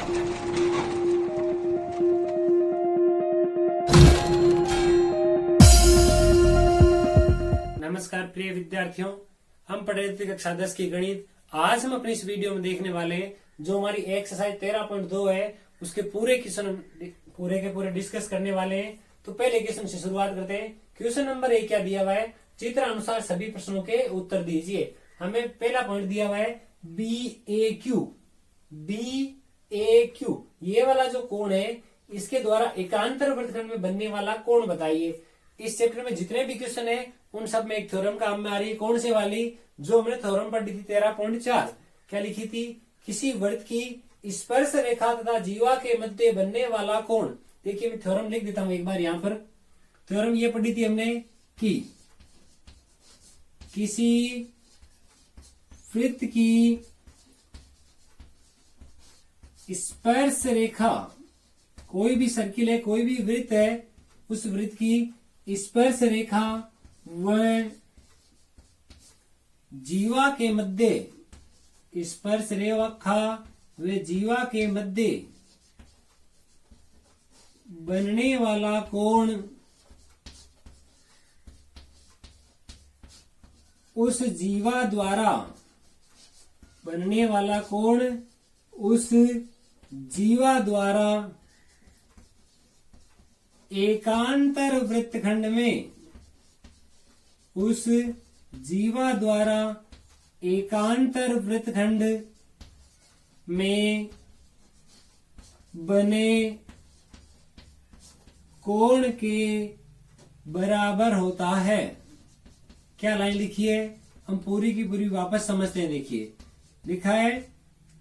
नमस्कार प्रिय विद्यार्थियों, हम पढ़ रहे थे कक्षा 10 की गणित। आज हम अपनी इस वीडियो में देखने वाले हैं जो हमारी एक्सरसाइज 13.2 है उसके पूरे क्वेश्चन पूरे के पूरे डिस्कस करने वाले हैं। तो पहले क्वेश्चन से शुरुआत करते हैं। क्वेश्चन नंबर 1 क्या दिया हुआ है? चित्र अनुसार सभी प्रश्नों के उत्तर दीजिए। हमें पहला पॉइंट दिया हुआ है BAQ। BAQ ये वाला जो कोण है इसके द्वारा एकांतर वृत्तखंड में बनने वाला कोण बताइए। इस चैप्टर में जितने भी क्वेश्चन है उन सब में एक थ्योरम काम में आ रही है। कौन से वाली? जो हमने थ्योरम पढ़ी थी 13.4। क्या लिखी थी? किसी वृत्त की स्पर्श रेखा तथा जीवा के मध्य बनने वाला कोण। देखिए मैं थ्योरम लिख देता हूं एक बार यहां पर। थ्योरम ये पढ़ी थी हमने कि किसी वृत्त की स्पर्श रेखा, कोई भी सर्किल है, कोई भी वृत्त है, उस वृत्त की स्पर्श रेखा व जीवा के मध्य, स्पर्श रेखा व जीवा के मध्य बनने वाला कोण उस जीवा द्वारा बनने वाला कोण उस जीवा द्वारा एकांतर वृत्तखंड में, उस जीवा द्वारा एकांतर वृत्तखंड में बने कोण के बराबर होता है। क्या लाइन लिखी है? हम पूरी की पूरी वापस समझते हैं। देखिए लिखा है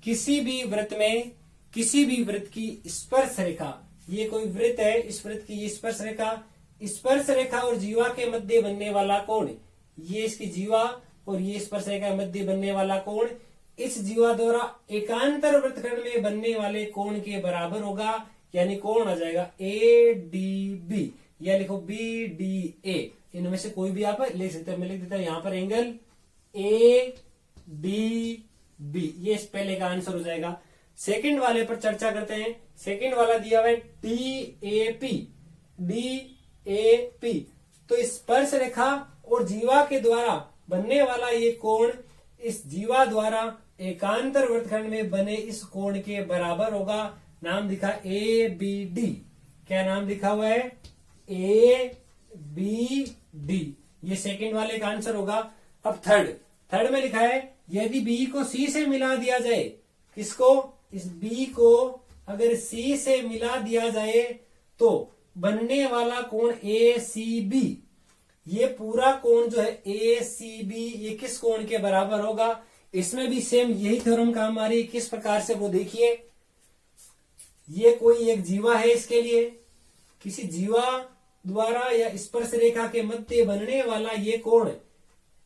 किसी भी वृत्त में, किसी भी वृत्त की स्पर्श रेखा, ये कोई वृत्त है, इस वृत्त की स्पर्श रेखा, स्पर्श रेखा और जीवा के मध्य बनने वाला कोण, ये इसकी जीवा और ये स्पर्श रेखा के मध्य बनने वाला कोण इस जीवा द्वारा एकांतर वृत्तखंड में बनने वाले कोण के बराबर होगा। यानी कोण आ जाएगा ADB, या लिखो BDA। इनमें से कोई भी आप लिख सकते हैं। मैं लिख देता हूं यहां पर एंगल ADB, ये इस पहले का आंसर हो जाएगा। सेकंड वाले पर चर्चा करते हैं। सेकंड वाला दिया हुआ है DAP। DAP तो स्पर्श रेखा और जीवा के द्वारा बनने वाला ये कोण इस जीवा द्वारा एकांतर वृत्तखंड में बने इस कोण के बराबर होगा। नाम लिखा ABD। क्या नाम लिखा हुआ है? ABD। ये सेकंड वाले का आंसर होगा। अब थर्ड में लिखा है यदि B को C से मिला दिया जाए, किसको? इस B को अगर C से मिला दिया जाए तो बनने वाला कोण ACB। ये पूरा कोण जो है ACB ये किस कोण के बराबर होगा? इसमें भी सेम यही थ्योरम काम आ रही है। किस प्रकार से वो देखिए, ये कोई एक जीवा है, इसके लिए किसी जीवा द्वारा या स्पर्श रेखा के मध्य बनने वाला ये कोण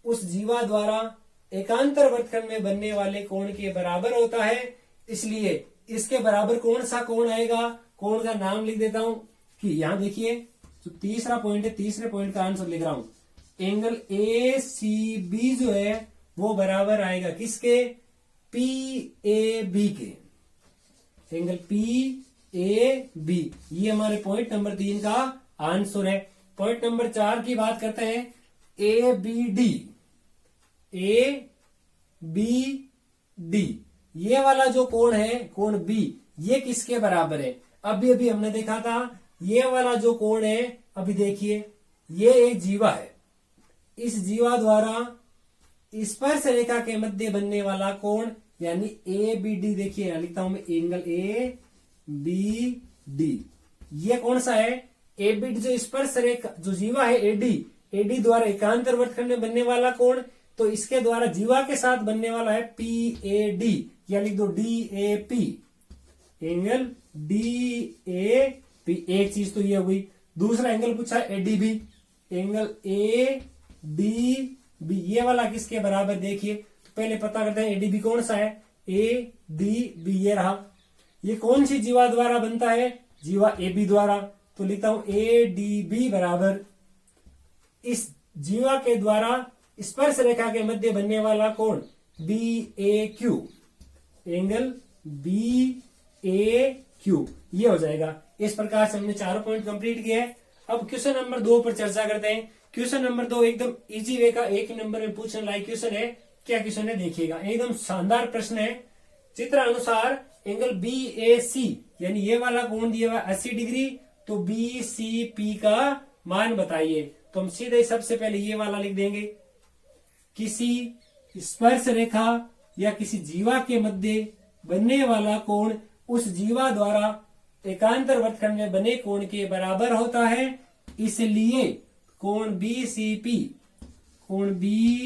उस जीवा द्वारा एकांतर वृत्तखंड में बनने वाले कोण के बराबर होता है। इसलिए इसके बराबर कौन सा कोण आएगा? कोण का नाम लिख देता हूं कि यहां देखिए जो तीसरा पॉइंट है, तीसरे पॉइंट का आंसर लिख रहा हूं। एंगल ACB जो है वो बराबर आएगा किसके? PAB के। एंगल PAB ये हमारे पॉइंट नंबर 3 का आंसर है। पॉइंट नंबर 4 की बात करते हैं। ABD। ABD ये वाला जो कोण है, कोण B, ये किसके बराबर है? अभी हमने देखा था ये वाला जो कोण है, अभी देखिए ये एक जीवा है, इस जीवा द्वारा स्पर्श रेखा के मध्य बनने वाला कोण यानी ABD। देखिए लिखता हूं मैं एंगल ABD। ये कौन सा है? ABD जो स्पर्श रेखा, जो जीवा है AD द्वारा एकांतर वृत्तखंड में बनने वाला कोण, तो इसके द्वारा जीवा के साथ बनने वाला है PAD, या लिख दो DAP। Angle DAP। एक चीज तो ये हो गई। दूसरा एंगल पूछा है ADB। एंगल ADB ये वाला किसके बराबर? देखिए तो पहले पता करते हैं ADB कौन सा है। ADB ये रहा। ये कौन सी जीवा द्वारा बनता है? जीवा AB द्वारा। तो लिखता हूं ADB बराबर इस जीवा के द्वारा स्पर्श रेखा के मध्य बनने वाला कोण BAQ। एंगल ए क्यू, ये हो जाएगा। इस प्रकार से हमने चारों पॉइंट कंप्लीट किए हैं। अब क्वेश्चन नंबर 2 पर चर्चा करते हैं। क्वेश्चन नंबर 2 एकदम इजी वे का, एक ही नंबर में पूछने लायक क्वेश्चन है। क्या क्वेश्चन है देखिएगा, एकदम शानदार प्रश्न है। चित्र अनुसार एंगल बी ए सी, यानी ये वाला कोण दिया हुआ 80 डिग्री, तो बी सी पी का मान बताइए। तो हम सीधे सबसे पहले ये वाला लिख देंगे। किसी स्पर्श रेखा या किसी जीवा के मध्य बनने वाला कोण उस जीवा द्वारा एकांतर वृत्तखंड में बने कोण के बराबर होता है, इसलिए कोण बी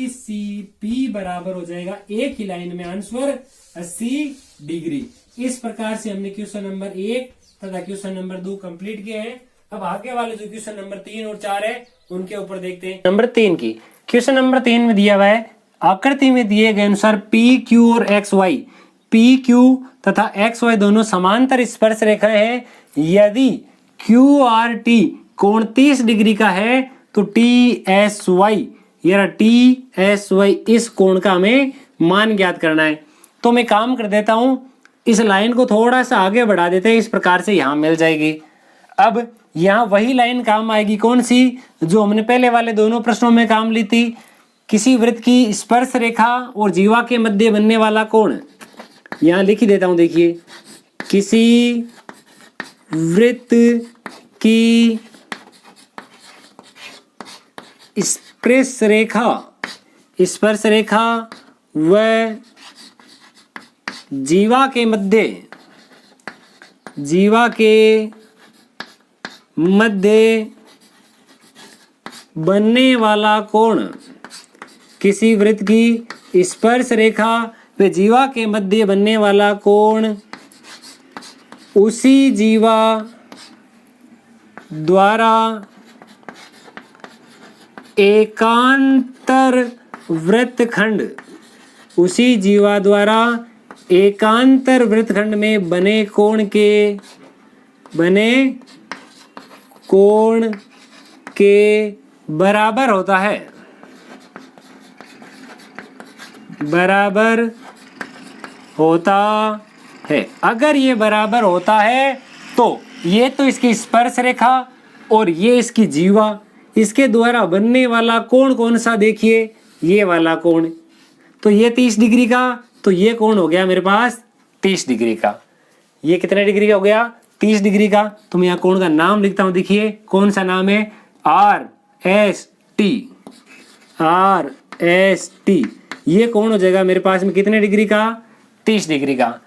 सी पी बराबर हो जाएगा एक ही लाइन में आंसर 80 डिग्री। इस प्रकार से हमने क्वेश्चन नंबर 1 तथा क्वेश्चन नंबर 2 कंप्लीट किए हैं। अब आगे वाले जो क्वेश्चन नंबर 3 और 4 है उनके ऊपर देखते हैं। नंबर 3 की क्वेश्चन नंबर 3 में दिया हुआ है, आकृति में दिए गए अनुसार पी क्यू और एक्स वाई, पी क्यू तथा एक्स वाई दोनों समांतर स्पर्श रेखाएं हैं। यदि क्यू आर टी कोण 30 डिग्री का है तो टी एस वाई, यार टी एस वाई इस कोण का हमें मान ज्ञात करना है। तो मैं काम कर देता हूं, इस लाइन को थोड़ा सा आगे बढ़ा देते हैं, इस प्रकार से यहां मिल जाएगी। अब यहां वही लाइन काम आएगी, कौन सी, जो हमने पहले वाले दोनों प्रश्नों में काम ली थी। किसी वृत्त की स्पर्श रेखा और जीवा के मध्य बनने वाला कोण, यहां लिख ही देता हूं, देखिए किसी वृत्त की स्पर्श रेखा व जीवा के मध्य बनने वाला कोण, किसी वृत्त की स्पर्श रेखा व जीवा के मध्य बनने वाला कोण उसी जीवा द्वारा एकांतर वृत्तखंड में बने कोण के बराबर होता है। अगर ये बराबर होता है तो ये तो इसकी स्पर्श रेखा और ये इसकी जीवा, इसके द्वारा बनने वाला कोण कौन सा, देखिए ये वाला कोण। तो ये 30 डिग्री का, तो ये कोण हो गया मेरे पास 30 डिग्री का। ये कितने डिग्री का हो गया, 30 डिग्री का। तो मैं यहाँ कोण का नाम लिखता हूं, देखिए कौन सा नाम है, आर एस टी। ये कोण हो जाएगा मेरे पास में कितने डिग्री का, 30 डिग्री का।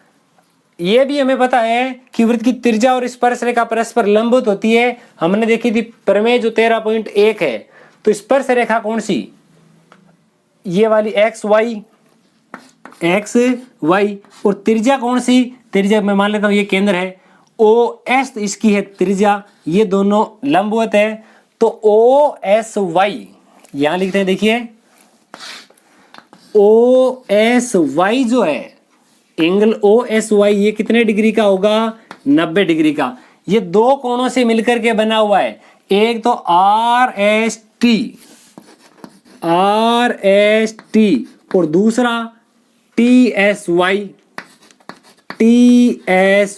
ये भी हमें पता है कि वृत्त की त्रिज्या और स्पर्श रेखा परस्पर लंबवत होती है। हमने देखी थी प्रमेय जो 13.1 है। तो स्पर्श रेखा कौन सी, ये वाली एक्स वाई, और त्रिज्या कौन सी, त्रिज्या मैं मान लेता हूं ये केंद्र है, ओ एस इसकी है त्रिज्या, ये दोनों लंबवत है। तो ओ एस वाई यहां लिखते हैं, देखिए ओ एस वाई जो है एंगल ओ एस वाई, ये कितने डिग्री का होगा, 90 डिग्री का। ये दो कोणों से मिलकर के बना हुआ है, एक तो आर एस टी और दूसरा टी एस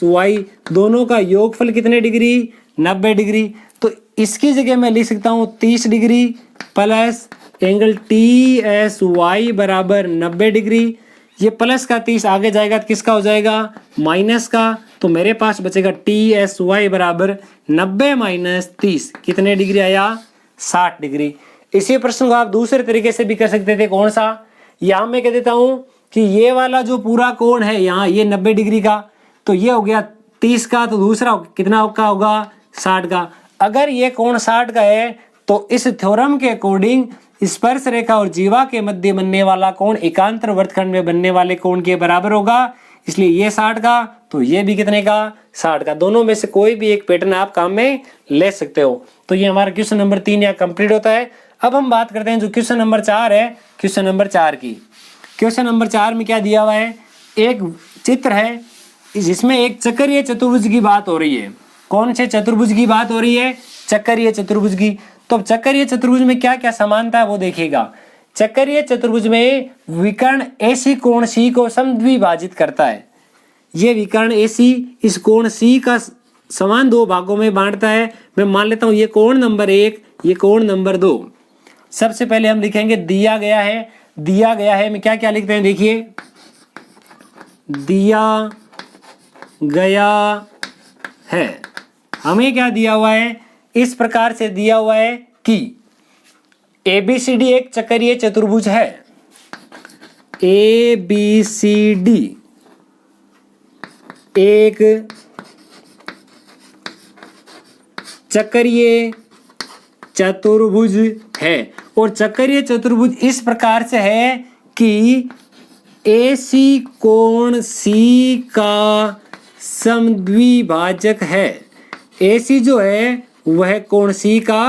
वाई, दोनों का योगफल कितने डिग्री, 90 डिग्री। तो इसकी जगह मैं लिख सकता हूं 30 degree plus angle T S Y बराबर 90 डिग्री। ये प्लस का 30 आगे जाएगा तो किसका हो जाएगा, माइनस का। तो मेरे पास बचेगा टी एस वाई बराबर 90 माइनस 30, कितने डिग्री आया, 60 डिग्री। इसी प्रश्न को आप दूसरे तरीके से भी कर सकते थे, कौन सा, यहां मैं कह देता हूं कि ये वाला जो पूरा कोण है यहाँ, ये 90 डिग्री का, तो ये हो गया 30 का, तो दूसरा कितना का होगा, 60 का। अगर ये कोण 60 का है तो इस थ्योरम के अकॉर्डिंग स्पर्श रेखा और जीवा के मध्य बनने वाला कोण एकांतर वृत्तखंड में बनने वाले कोण के बराबर होगा। इसलिए ये 60 का, तो ये भी कितने का, 60 का। दोनों में से कोई भी एक पैटर्न आप काम में ले सकते हो। तो ये हमारा क्वेश्चन नंबर 3 यहाँ कंप्लीट होता है। अब हम बात करते हैं जो क्वेश्चन नंबर 4 है, क्वेश्चन नंबर 4 की। क्वेश्चन नंबर 4 में क्या दिया हुआ है, एक चित्र है जिसमें एक चक्रीय चतुर्भुज की बात हो रही है। कौन से चतुर्भुज की बात हो रही है, चक्रीय चतुर्भुज की। तो चक्रीय चतुर्भुज में क्या क्या समानता है वो देखिएगा। चक्रीय चतुर्भुज में विकर्ण ऐसी कोण सी को समद्विभाजित करता है। ये विकर्ण AC इस कोण C का समान दो भागों में बांटता है। मैं मान लेता हूं ये कोण नंबर 1, ये कोण नंबर 2। सबसे पहले हम लिखेंगे दिया गया है मैं क्या क्या लिखते हैं देखिए, दिया गया है। हमें क्या दिया हुआ है, इस प्रकार से दिया हुआ है कि ABCD एक चक्रीय चतुर्भुज है। ABCD एक चक्रीय चतुर्भुज है और चक्रीय चतुर्भुज इस प्रकार से है कि AC कोण C का समद्विभाजक है। AC जो है वह कोण C का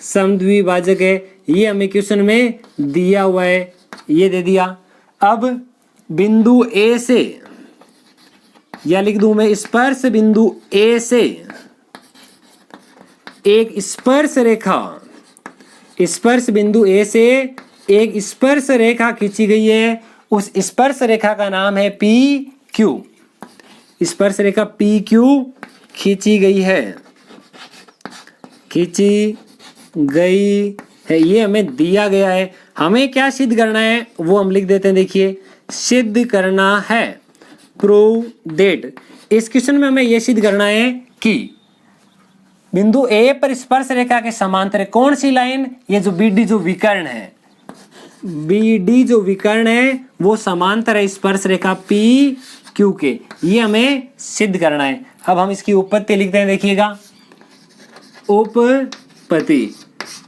समद्विभाजक है। ये हमें क्वेश्चन में दिया हुआ है, ये दे दिया। अब बिंदु A से, या लिख दूं मैं स्पर्श बिंदु A से एक स्पर्श रेखा, स्पर्श बिंदु A से एक स्पर्श रेखा खींची गई है। उस स्पर्श रेखा का नाम है PQ। स्पर्श रेखा PQ खींची गई है, ये हमें दिया गया है। हमें क्या सिद्ध करना है वो हम लिख देते हैं। देखिए, सिद्ध करना है, प्रूव दैट। इस क्वेश्चन में हमें यह सिद्ध करना है कि बिंदु A पर स्पर्श रेखा के समांतर कौन सी लाइन, ये जो BD जो विकर्ण है, BD जो विकर्ण है वो समांतर है स्पर्श रेखा PQ के। ये हमें सिद्ध करना है। अब हम इसकी उत्पत्ति लिखते हैं। देखिएगा,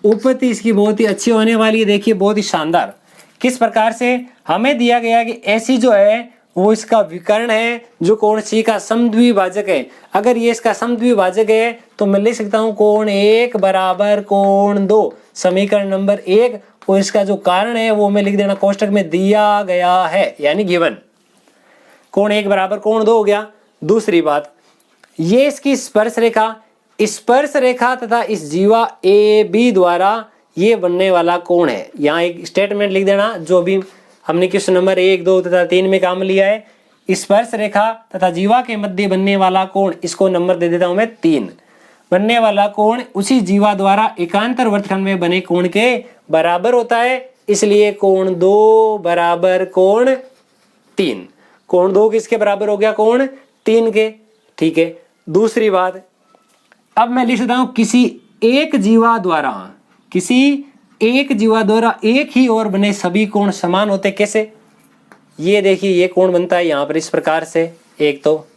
उत्पत्ति इसकी बहुत ही अच्छी होने वाली है। देखिए, बहुत ही शानदार। किस प्रकार से हमें दिया गया कि AC जो है वो इसका विकर्ण है जो कोण C का समद्विभाजक है। अगर ये इसका समद्विभाजक है तो मैं लिख सकता हूं कोण 1 बराबर कोण 2, समीकरण नंबर 1। और इसका जो कारण है वो मैं लिख देना कोष्टक में दिया गया है, यानी गिवन। कोण 1 बराबर कोण 2 हो गया। दूसरी बात, ये इसकी स्पर्श रेखा तथा इस जीवा AB द्वारा ये बनने वाला कोण है। यहाँ एक स्टेटमेंट लिख देना जो भी हमने क्वेश्चन नंबर 1, 2 तथा 3 में काम लिया है। स्पर्श रेखा तथा जीवा के मध्य बनने वाला कोण, इसको नंबर दे देता हूं मैं 3। बनने वाला कोण उसी जीवा द्वारा एकांतर वृत्तखंड में बने कोण के बराबर होता है, इसलिए कोण 2 बराबर कोण 3। कोण 2 किसके बराबर हो गया, कोण 3 के। ठीक है। दूसरी बात, अब मैं लिख सकता हूं किसी एक जीवा द्वारा एक ही ओर बने सभी कोण समान होते। कैसे, ये देखिए, ये कोण बनता है यहां पर इस प्रकार से, एक तो।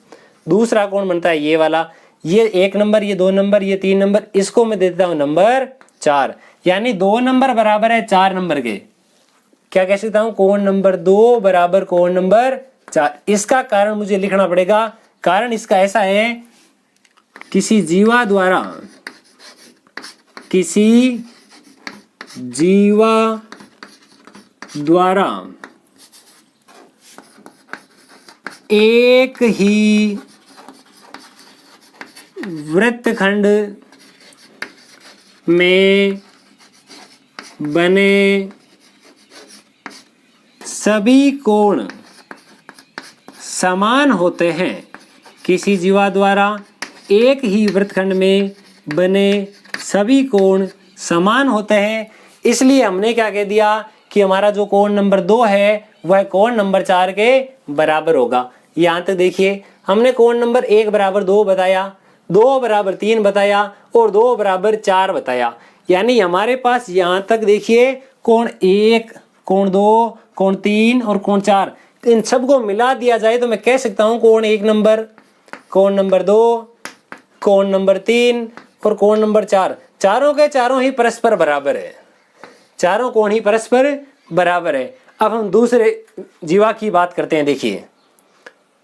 दूसरा कोण बनता है ये वाला, ये 1 नंबर, ये 2 नंबर, ये 3 नंबर, इसको मैं देता हूं नंबर 4, यानी 2 नंबर बराबर है 4 नंबर के। क्या कह सकता हूं, कोण नंबर 2 बराबर कोण नंबर 4। इसका कारण मुझे लिखना पड़ेगा। कारण इसका ऐसा है, किसी जीवा द्वारा एक ही वृत्तखंड में बने सभी कोण समान होते हैं। किसी जीवा द्वारा एक ही वृत्तखंड में बने सभी कोण समान होते हैं, इसलिए हमने क्या कह दिया कि हमारा जो कोण नंबर 2 है वह कोण नंबर 4 के बराबर होगा। यहाँ तक देखिए, हमने कोण नंबर 1 बराबर 2 बताया, 2 बराबर 3 बताया और 2 बराबर 4 बताया। यानी हमारे पास यहाँ तक देखिए कोण 1, कोण 2, कोण 3 और कोण 4, इन सबको मिला दिया जाए तो मैं कह सकता हूँ कोण 1 नंबर, कोण नंबर 2, कोण नंबर 3 और कोण नंबर 4, चारों के चारों ही परस्पर बराबर है। चारों कोण ही परस्पर बराबर है। अब हम दूसरे जीवा की बात करते हैं। देखिए,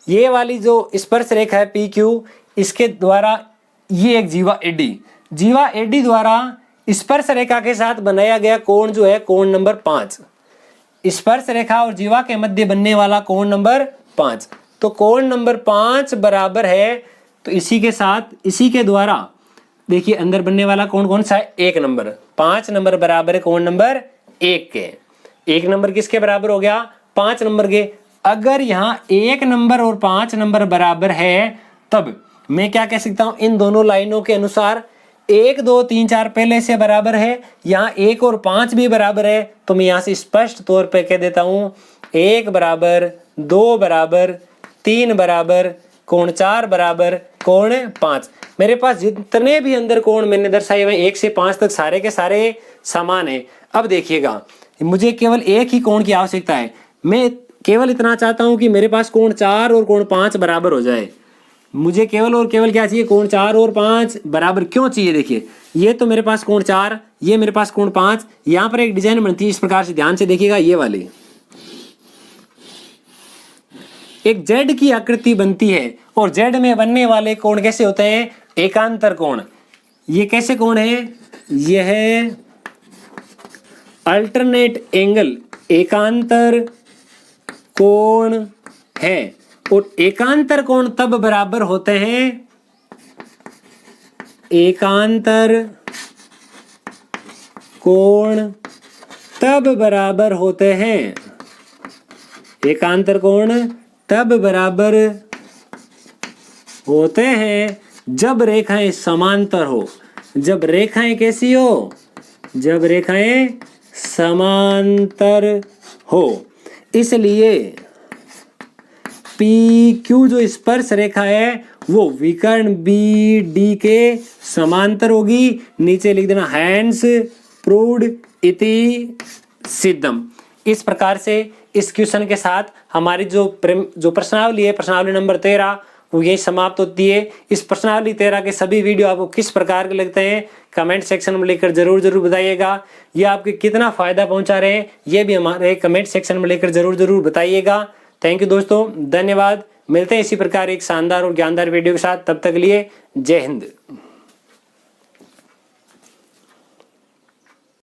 ये वाली जो स्पर्श रेखा है PQ, इसके द्वारा ये एक जीवा AD द्वारा स्पर्श रेखा के साथ बनाया गया कोण जो है कोण नंबर 5। स्पर्श रेखा और जीवा के मध्य बनने वाला कोण नंबर 5, तो कोण नंबर 5 बराबर है, तो इसी के साथ इसी के द्वारा देखिए अंदर बनने वाला कोण कौन सा है, 1 नंबर। 5 नंबर बराबर है कोण नंबर 1 के। 1 नंबर किसके बराबर हो गया, 5 नंबर के। अगर यहाँ 1 नंबर और 5 नंबर बराबर है, तब मैं क्या कह सकता हूं, इन दोनों लाइनों के अनुसार 1 2 3 4 पहले से बराबर है, यहाँ 1 और 5 भी बराबर है, तो मैं यहाँ से स्पष्ट तौर पे कह देता हूं 1 बराबर, 2 बराबर, 3 बराबर, कोण 4 बराबर, कोण 5। मेरे पास जितने भी अंदर कोण मैंने दर्शाए हुए 1 से 5 तक सारे के सारे समान है। अब देखिएगा, मुझे केवल एक ही कोण की आवश्यकता है। मैं केवल इतना चाहता हूं कि मेरे पास कोण 4 और कोण 5 बराबर हो जाए। मुझे केवल और केवल क्या चाहिए, कोण 4 और 5 बराबर क्यों चाहिए। देखिए, ये तो मेरे पास कोण 4, ये मेरे पास कोण 5। यहां पर एक डिजाइन बनती है इस प्रकार से, ध्यान से देखिएगा, ये वाली एक जेड की आकृति बनती है, और जेड में बनने वाले कोण कैसे होते हैं, एकांतर कोण। ये कैसे कोण है, यह है अल्टरनेट एंगल, एकांतर कोण है। और एकांतर कोण तब बराबर होते हैं, एकांतर कोण तब बराबर होते हैं, एकांतर कोण तब बराबर होते हैं जब रेखाएं समांतर हो। जब रेखाएं कैसी हो, जब रेखाएं समांतर हो। इसलिए पी क्यू जो स्पर्श रेखा है वो विकर्ण बी डी के समांतर होगी। नीचे लिख देना हैंस प्रूव्ड इति सिद्धम। इस प्रकार से इस क्वेश्चन के साथ हमारी जो प्रश्नावली है, प्रश्नावली नंबर 13, वो यही समाप्त होती है। इस प्रश्नावली 13 के सभी वीडियो आपको किस प्रकार के लगते हैं कमेंट सेक्शन में लिखकर जरूर बताइएगा। ये आपके कितना फायदा पहुंचा रहे हैं ये भी हमारे कमेंट सेक्शन में लिखकर जरूर बताइएगा। थैंक यू दोस्तों, धन्यवाद। मिलते हैं इसी प्रकार एक शानदार और ज्ञानदार वीडियो के साथ, तब तक के लिए जय हिंद।